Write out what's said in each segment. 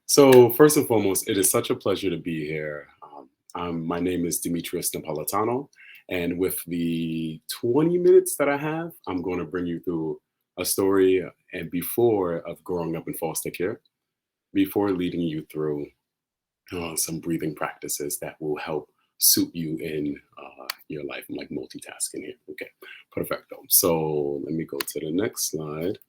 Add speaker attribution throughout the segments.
Speaker 1: So, first and foremost, it is such a pleasure to be here. My name is Demetrius Napolitano, and with the 20 minutes that I have, I'm going to bring you through a story and before of growing up in foster care, before leading you through some breathing practices that will help suit you in your life. I'm like multitasking here. Okay, perfecto. So, let me go to the next slide.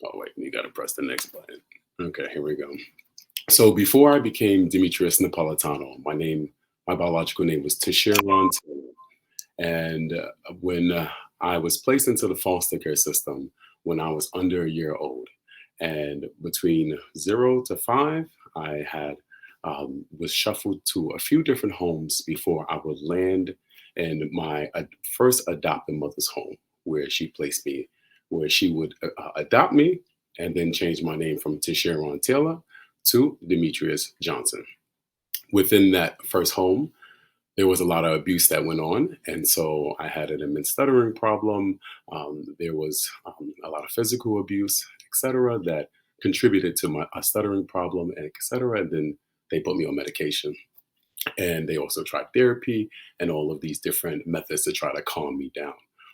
Speaker 1: Oh, wait, you got to press the next button. Okay, here we go. So before I became Demetrius Napolitano, my biological name was Tashiron Taylor. And when I was placed into the foster care system when I was under a year old, and between 0 to 5, I had was shuffled to a few different homes before I would land in my first adopted mother's home, where she placed me, where she would adopt me and then change my name from Tashiron Taylor to Demetrius Johnson. Within that first home, there was a lot of abuse that went on. And so I had an immense stuttering problem. There was a lot of physical abuse, etc., that contributed to my a stuttering problem, and etc. And then they put me on medication. And they also tried therapy and all of these different methods to try to calm me down.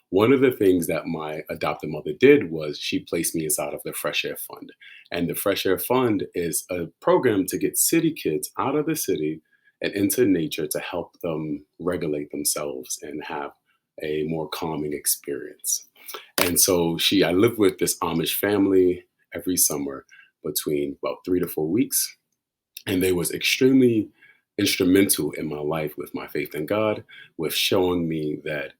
Speaker 1: One of the things that my adopted mother did was she placed me inside of the Fresh Air Fund. And the Fresh Air Fund is a program to get city kids out of the city and into nature to help them regulate themselves and have a more calming experience. And so I lived with this Amish family every summer between about 3 to 4 weeks. And they was extremely instrumental in my life with my faith in God, with showing me that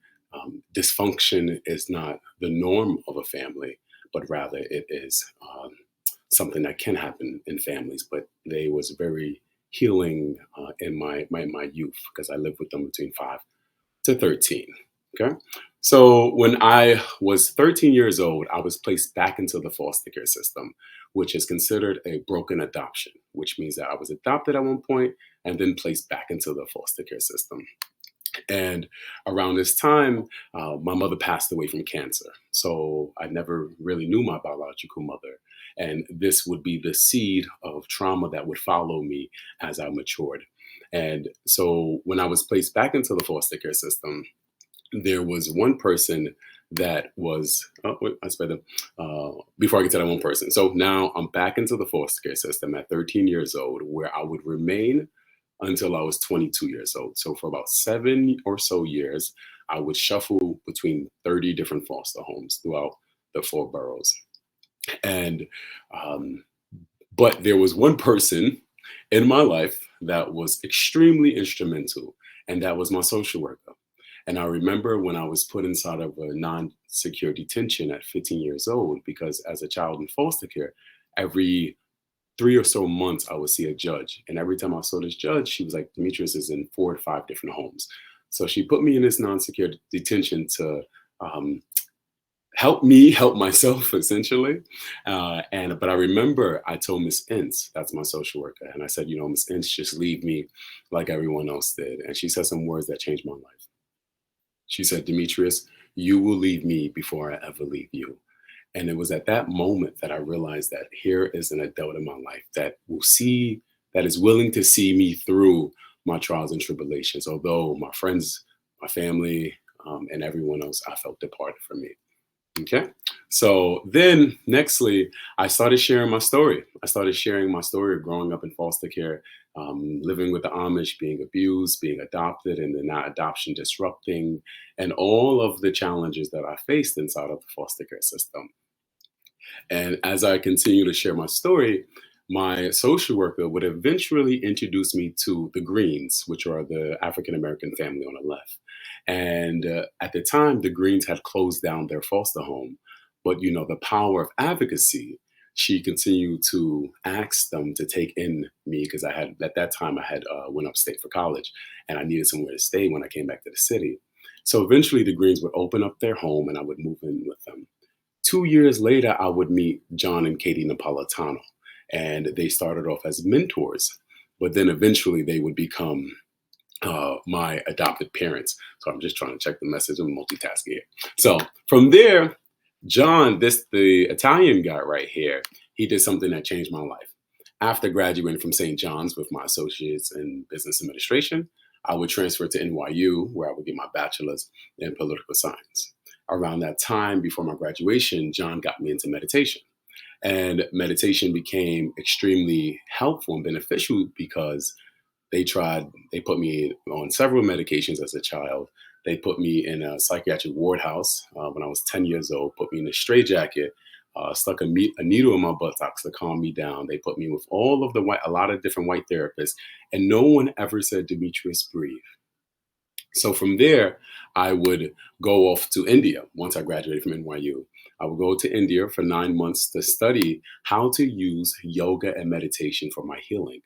Speaker 1: dysfunction is not the norm of a family, but rather it is something that can happen in families. But they was very healing in my youth because I lived with them between 5 to 13. Okay. So when I was 13 years old, I was placed back into the foster care system, which is considered a broken adoption, which means that I was adopted at one point and then placed back into the foster care system. And around this time, my mother passed away from cancer. So I never really knew my biological mother. And this would be the seed of trauma that would follow me as I matured. And so when I was placed back into the foster care system, there was one person that was, oh, wait, I sped up, before I get to that one person. So now I'm back into the foster care system at 13 years old, where I would remain until I was 22 years old. So for about 7 or so years, I would shuffle between 30 different foster homes throughout the 4 boroughs. And, but there was one person in my life that was extremely instrumental, and that was my social worker. And I remember when I was put inside of a non-secure detention at 15 years old, because as a child in foster care, every 3 or so months, I would see a judge. And every time I saw this judge, she was like, Demetrius is in 4 to 5 different homes. So she put me in this non-secure detention to help me help myself, essentially. But I remember I told Miss Ince, that's my social worker, and I said, Miss Ince, just leave me like everyone else did. And she said some words that changed my life. She said, Demetrius, you will leave me before I ever leave you. And it was at that moment that I realized that here is an adult in my life that is willing to see me through my trials and tribulations, although my friends, my family, and everyone else, I felt departed from me. Okay. So then nextly, I started sharing my story. I started sharing my story of growing up in foster care, living with the Amish, being abused, being adopted, and then that adoption disrupting, and all of the challenges that I faced inside of the foster care system. And as I continue to share my story, my social worker would eventually introduce me to the Greens, which are the African American family on the left. And at the time, the Greens had closed down their foster home. But, the power of advocacy, she continued to ask them to take in me because at that time, I had went upstate for college and I needed somewhere to stay when I came back to the city. So eventually the Greens would open up their home and I would move in with them. 2 years later, I would meet John and Katie Napolitano, and they started off as mentors, but then eventually they would become my adopted parents. So I'm just trying to check the message and multitasking here. So from there, John, the Italian guy right here, he did something that changed my life. After graduating from St. John's with my associates in business administration, I would transfer to NYU, where I would get my bachelor's in political science. Around that time, before my graduation, John got me into meditation. And meditation became extremely helpful and beneficial because they put me on several medications as a child. They put me in a psychiatric ward house when I was 10 years old, put me in a straitjacket, stuck a needle in my buttocks to calm me down. They put me with a lot of different white therapists, and no one ever said, Demetrius, breathe. So from there, I would go off to India once I graduated from NYU. I would go to India for 9 months to study how to use yoga and meditation for my healing.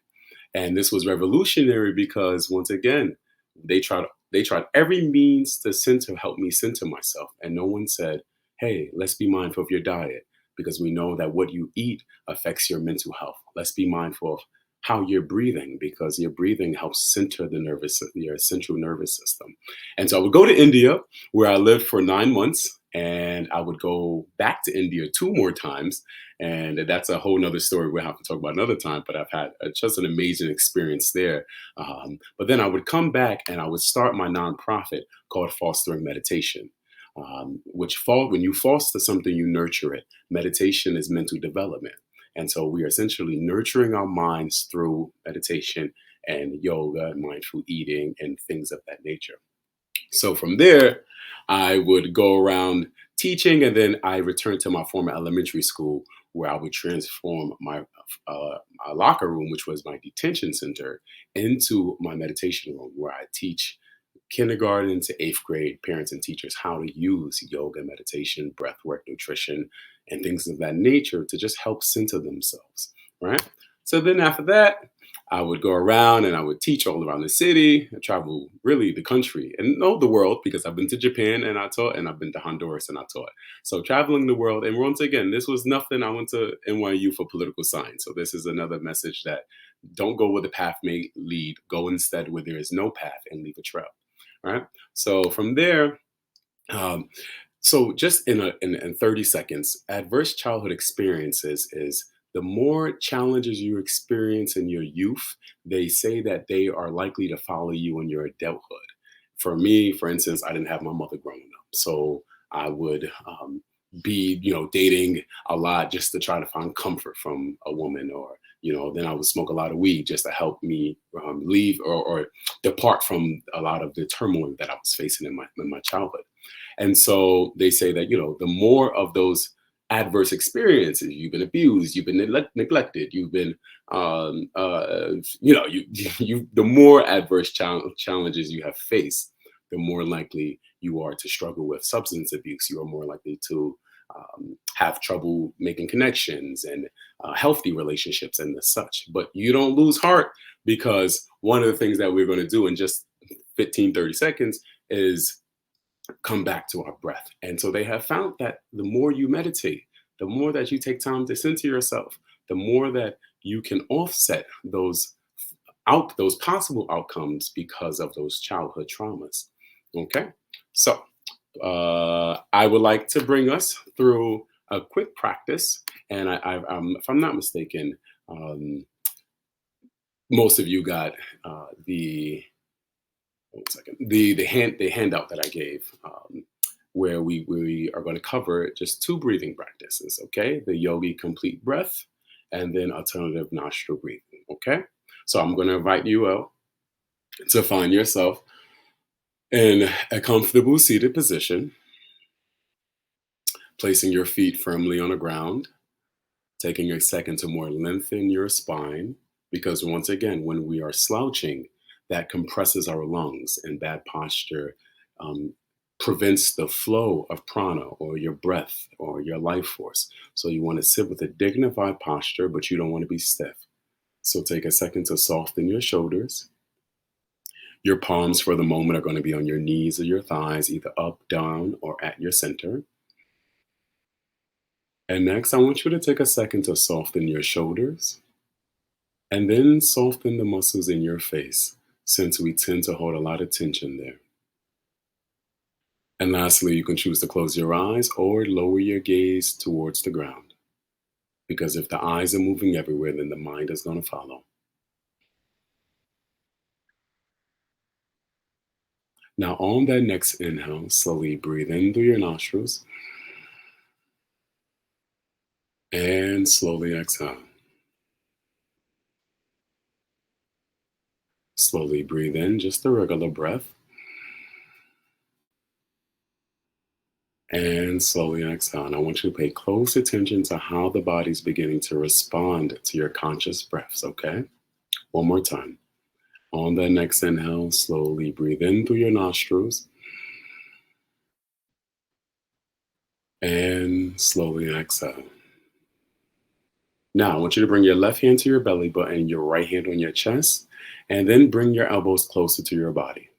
Speaker 1: And this was revolutionary because once again, they tried every means to help me center myself. And no one said, hey, let's be mindful of your diet because we know that what you eat affects your mental health. Let's be mindful of how you're breathing because your breathing helps center your central nervous system. And so I would go to India where I lived for 9 months, and I would go back to India 2 more times. And that's a whole nother story we'll have to talk about another time, but I've had just an amazing experience there. But then I would come back and I would start my nonprofit called Fostering Meditation. When you foster something, you nurture it. Meditation is mental development. And so we are essentially nurturing our minds through meditation and yoga and mindful eating and things of that nature. So from there, I would go around teaching, and then I returned to my former elementary school where I would transform my locker room, which was my detention center, into my meditation room where I teach kindergarten to 8th grade parents and teachers how to use yoga, meditation, breath work, nutrition, and things of that nature to just help center themselves, right? So then after that, I would go around and I would teach all around the city, and travel really the country and know the world because I've been to Japan and I taught, and I've been to Honduras and I taught. So traveling the world, and once again, this was nothing. I went to NYU for political science. So this is another message that don't go where the path may lead, go instead where there is no path and leave a trail. All right. So from there, um, so just in 30 seconds, adverse childhood experiences is the more challenges you experience in your youth, they say that they are likely to follow you in your adulthood. For me, for instance, I didn't have my mother growing up. So I would be, dating a lot just to try to find comfort from a woman, or, then I would smoke a lot of weed just to help me leave or depart from a lot of the turmoil that I was facing in my childhood. And so they say that, the more of those adverse experiences, you've been abused, you've been neglected, you've been, the more adverse challenges you have faced, the more likely you are to struggle with substance abuse. You are more likely to have trouble making connections and healthy relationships and the such. But you don't lose heart, because one of the things that we're going to do in just 15-30 seconds is come back to our breath. And so they have found that the more you meditate, the more that you take time to center yourself, the more that you can offset those possible outcomes because of those childhood traumas. Okay, so I would like to bring us through a quick practice, and if I'm not mistaken, most of you got the handout that I gave, where we are going to cover just 2 breathing practices. Okay, the Yogi Complete Breath, and then alternative nostril breathing. Okay, so I'm going to invite you out to find yourself in a comfortable seated position, placing your feet firmly on the ground, taking a second to more lengthen your spine, because once again, when we are slouching, that compresses our lungs, and bad posture prevents the flow of prana or your breath or your life force. So you want to sit with a dignified posture, but you don't want to be stiff. So take a second to soften your shoulders. Your palms for the moment are going to be on your knees or your thighs, either up, down, or at your center. And next, I want you to take a second to soften your shoulders, and then soften the muscles in your face, since we tend to hold a lot of tension there. And lastly, you can choose to close your eyes or lower your gaze towards the ground. because if the eyes are moving everywhere, then the mind is going to follow. Now, on that next inhale, slowly breathe in through your nostrils and slowly exhale. Slowly breathe in just a regular breath and slowly exhale. And I want you to pay close attention to how the body's beginning to respond to your conscious breaths, okay? One more time. On the next inhale, slowly breathe in through your nostrils and slowly exhale. Now, I want you to bring your left hand to your belly button, your right hand on your chest, and then bring your elbows closer to your body.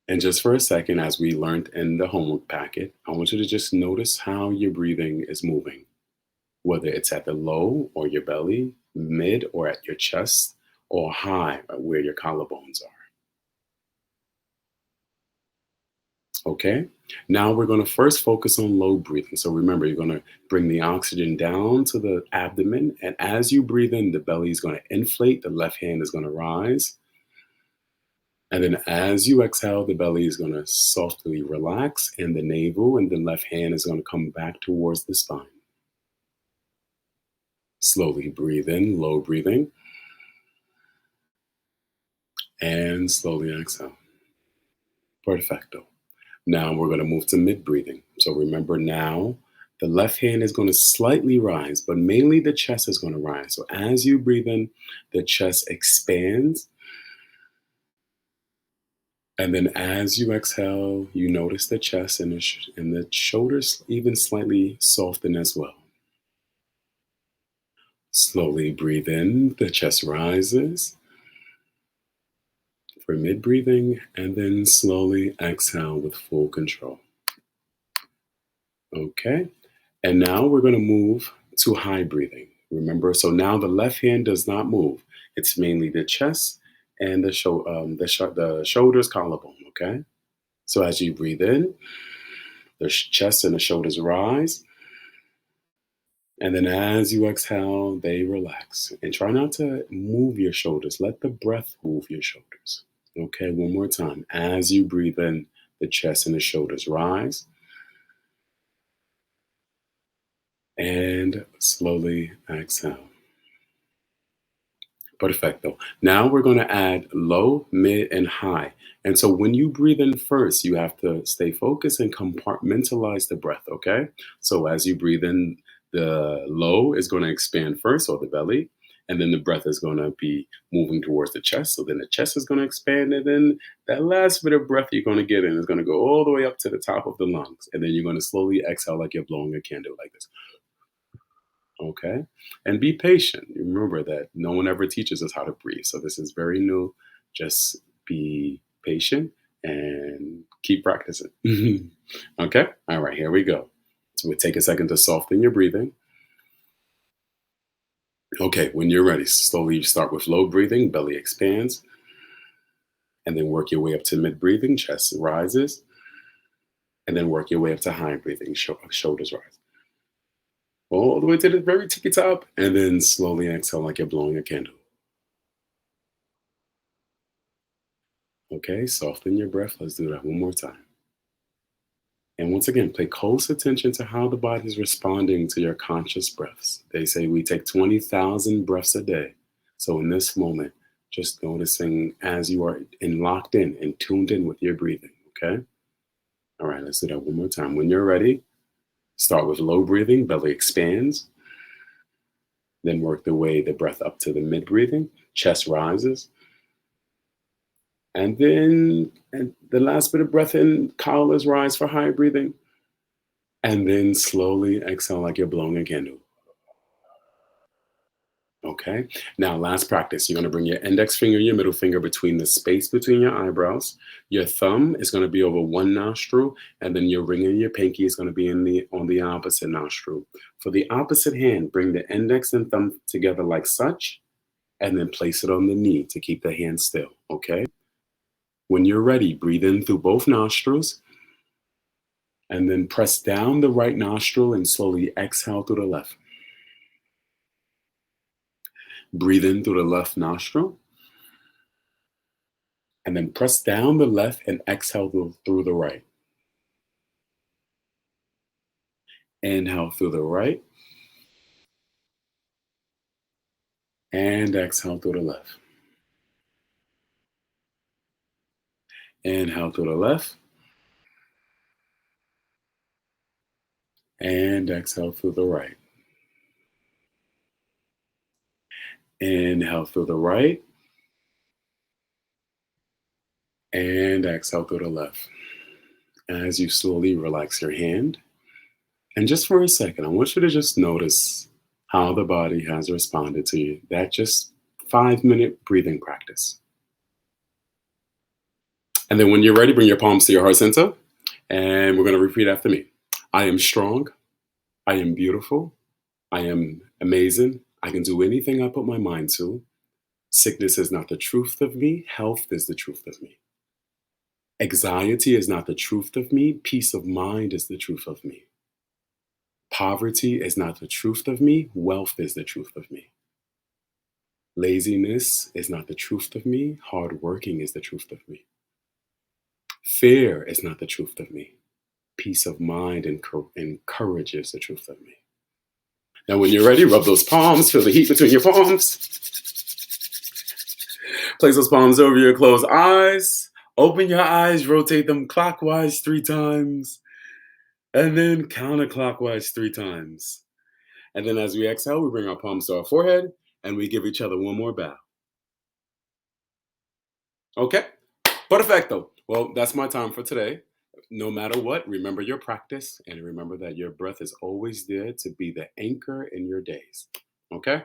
Speaker 1: And just for a second, as we learned in the homework packet, I want you to just notice how your breathing is moving, whether it's at the low or your belly, mid or at your chest, or high where your collarbones are. Okay, now we're going to first focus on low breathing. So remember, you're going to bring the oxygen down to the abdomen. And as you breathe in, the belly is going to inflate, the left hand is going to rise. And then as you exhale, the belly is going to softly relax in the navel, and the left hand is going to come back towards the spine. Slowly breathe in, low breathing, and slowly exhale. Perfecto. Now we're going to move to mid breathing. So remember now, the left hand is going to slightly rise, but mainly the chest is going to rise. So as you breathe in, the chest expands. And then as you exhale, you notice the chest and the shoulders even slightly soften as well. Slowly breathe in, the chest rises for mid breathing, and then slowly exhale with full control. Okay, and now we're going to move to high breathing. Remember, so now the left hand does not move. It's mainly the chest and the shoulders, collarbone. Okay, so as you breathe in, the chest and the shoulders rise. And then as you exhale, they relax. And try not to move your shoulders. Let the breath move your shoulders. Okay, one more time. As you breathe in, the chest and the shoulders rise. And slowly exhale. Perfecto. Now we're going to add low, mid, and high. And so when you breathe in first, you have to stay focused and compartmentalize the breath, okay? So as you breathe in, the low is going to expand first, or the belly, and then the breath is going to be moving towards the chest. So then the chest is going to expand, and then that last bit of breath you're going to get in is going to go all the way up to the top of the lungs. And then you're going to slowly exhale like you're blowing a candle like this. Okay. And be patient. Remember that no one ever teaches us how to breathe. So this is very new. Just be patient and keep practicing. Okay. All right. Here we go. So we take a second to soften your breathing. Okay. When you're ready, slowly start with low breathing, belly expands, and then work your way up to mid breathing, chest rises, and then work your way up to high breathing, shoulders rise. All the way to the very tippy top, and then slowly exhale like you're blowing a candle. Okay, soften your breath. Let's do that one more time. And once again, pay close attention to how the body is responding to your conscious breaths. They say we take 20,000 breaths a day. So in this moment, just noticing as you are locked in and tuned in with your breathing, okay? All right, let's do that one more time. When you're ready, start with low breathing, belly expands. Then work the breath up to the mid breathing, chest rises. And then the last bit of breath in, collars rise for high breathing. And then slowly exhale like you're blowing a candle. Okay. Now, last practice. You're going to bring your index finger, your middle finger between the space between your eyebrows. Your thumb is going to be over one nostril, and then your ring and your pinky is going to be on the opposite nostril. For the opposite hand, bring the index and thumb together like such, and then place it on the knee to keep the hand still. Okay. When you're ready, breathe in through both nostrils, and then press down the right nostril and slowly exhale through the left. Breathe in through the left nostril. And then press down the left and exhale through the right. Inhale through the right. And exhale through the left. Inhale through the left. And exhale through the right. Inhale through the right. And exhale through the left. As you slowly relax your hand. And just for a second, I want you to just notice how the body has responded to you. That just 5-minute breathing practice. And then when you're ready, bring your palms to your heart center. And we're going to repeat after me. I am strong. I am beautiful. I am amazing. I can do anything I put my mind to. Sickness is not the truth of me. Health is the truth of me. Anxiety is not the truth of me. Peace of mind is the truth of me. Poverty is not the truth of me. Wealth is the truth of me. Laziness is not the truth of me. Hard working is the truth of me. Fear is not the truth of me. Peace of mind and courage is the truth of me. Now, when you're ready, rub those palms, feel the heat between your palms. Place those palms over your closed eyes. Open your eyes, rotate them clockwise 3 times, and then counterclockwise 3 times. And then as we exhale, we bring our palms to our forehead, and we give each other one more bow. Okay? Perfecto. Well, that's my time for today. No matter what, remember your practice, and remember that your breath is always there to be the anchor in your days. Okay?